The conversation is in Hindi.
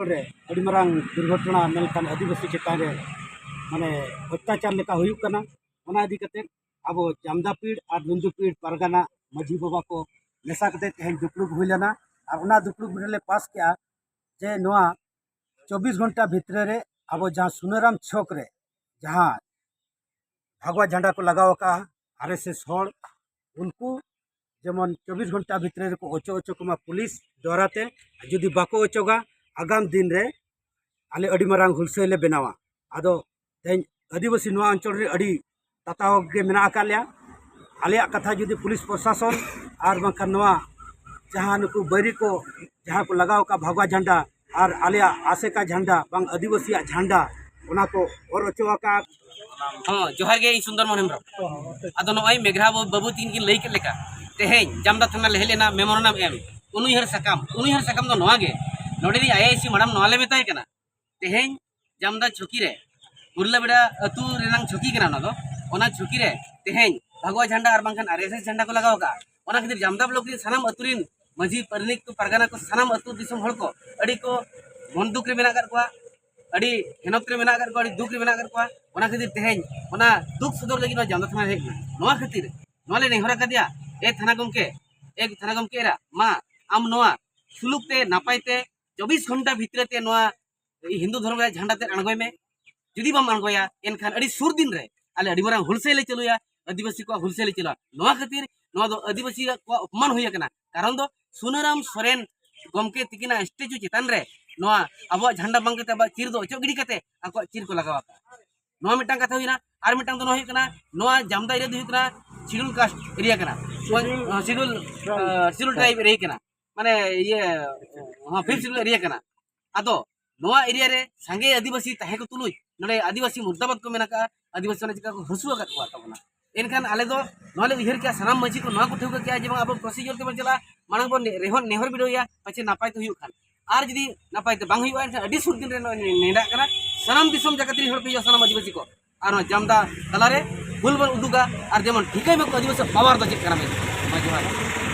रे अड़ी मरांग दुर्घटना मेलखान आदिवासी चेतान रे माने अत्याचार लेका हुयुक कना ओना इदी कते अब जामदापीड़ और नुंदुपीड़ परगना मजी बाबा को मेसा कते तेहन दुपड़ुक हुई लेना और ओना दुपड़ुक ले पास किया जे नोआ 24 घंटा भितर रे अब जहाँ सुनाराम छक रे जहाँ भागवा झंडा को लगाव का आरएसएस हर उनको जेमन 24 घंटा भितर को ओचो ओचो को पुलिस द्वाराते जुदी बाको ओचोगा आगाम दिन रे आले अड़ी मारांग हुलसेले बनावा आदो तेन आदिवासी नोआ अंचल रे अड़ी ताताव गे मेना आकालिया आले कथा जुदी पुलिस प्रशासन और बांखान नोआ जहाँ नुकु बैरी को जहाँ को लगाव का भगवा झंडा और आले आसे का झंडा बांग आदिवासी झंडा उना को और ओचोवा का हाँ जोहार गे सुंदर मोहन अदो नय मेघरा बाबू तीन की लई के लेका तेहें जामदा थाना ले लेना मेमोरेंडम एम उनुहर सकाम दो नोआ गे नोडेरी आईआईसी मैडम नोआ ले मेताय कना तेहें जामदा छुकी रे उर्ला बेड़ा अतु रेनांग छुकी कना ना दो ओना छुकी रे तेहें भगवा झंडा और बांखान आरएसएस झंडा को लगाव का ओना खातिर जामदा ब्लॉक रे सनाम अतुरिन मजी परनिक को परगना को सनाम अतु दिसम हल को अड़ी को मन दुख रे मेना कर को अड़ी हेनत रे मेना कर को अड़ी दुख रे मेना कर को ओना खातिर तेहें ओना दुख सदर लगी जामदा थाना हेज नोआ खातिर नोआ ले नेहरा कदिया ए थाना गमके एक थाना गमके रा मा आम नोआ सुलुक ते नापाय ते 24 घंटा भितर ते नोआ हिंदू धर्म रे झंडा ते अणगोय में जुदी बम अणगोया एनखान अड़ी सुर दिन रे आले अड़ी मारांग हुलसेले चलुया आदिवासी को हुलसेले चला नोआ खातिर नोआ दो आदिवासी को अपमान होया कना कारण दो सुनाराम सोरेन गमके तिकिना स्टेचू चितान रे नोआ अब झंडा बांग के चिर दो ओचो गिडी कते आको चिर को लगावा नोआ मिटांग कथा हुइना आर मिटांग दो होय कना नोआ जामदा एरिया दो हुइ कना शेड्यूल कास्ट एरिया कना शेड्यूल ट्राइब एरिया कना माने ये हां फिफ्थ शेड्यूल एरिया कना आदो नोआ एरिया रे संगे आदिवासी ताहे को तुलुई नडे आदिवासी मुर्दाबाद को मेना का आदिवासी ने चिका को हसुआ का तबना एनखान आले दो नोले उहर के सनाम मजी को नोआ को ठेउ के जे अब प्रोसीजर ते चला मानग बो रेहन नेहर बिडोया पछे नापाय तो हुयु खान आर जदी नापाय ते बांग हुयु एनखान अडी सुर दिन रे नेडा कना सनाम दिसम जगतरी हर पे सनाम आदिवासी को आर जामदा तलारे बुलबुल उदुगा और जेमन ठीकई में आदिवासी पावर दो चेक करा में